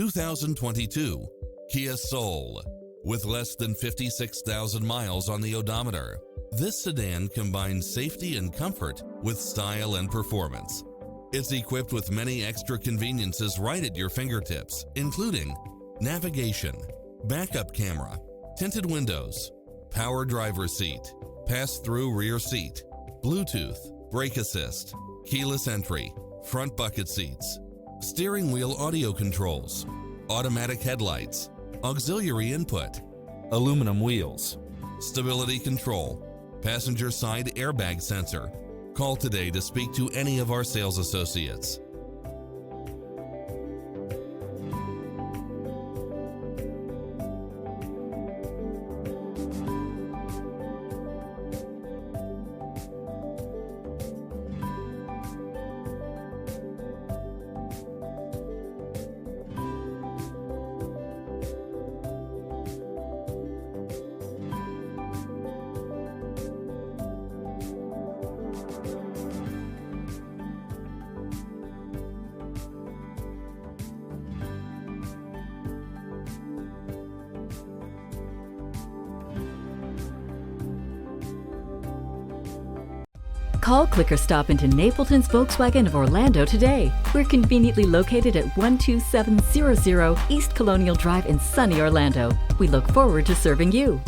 2022 Kia Soul. With less than 56,000 miles on the odometer, this sedan combines safety and comfort with style and performance. It's equipped with many extra conveniences right at your fingertips, including navigation, backup camera, tinted windows, power driver's seat, pass-through rear seat, Bluetooth, brake assist, keyless entry, front bucket seats, steering wheel audio controls, automatic headlights, auxiliary input, aluminum wheels, stability control, passenger side airbag sensor. Call today to speak to any of our sales associates. Call, click, or stop into Napleton's Volkswagen of Orlando today. We're conveniently located at 12700 East Colonial Drive in sunny Orlando. We look forward to serving you.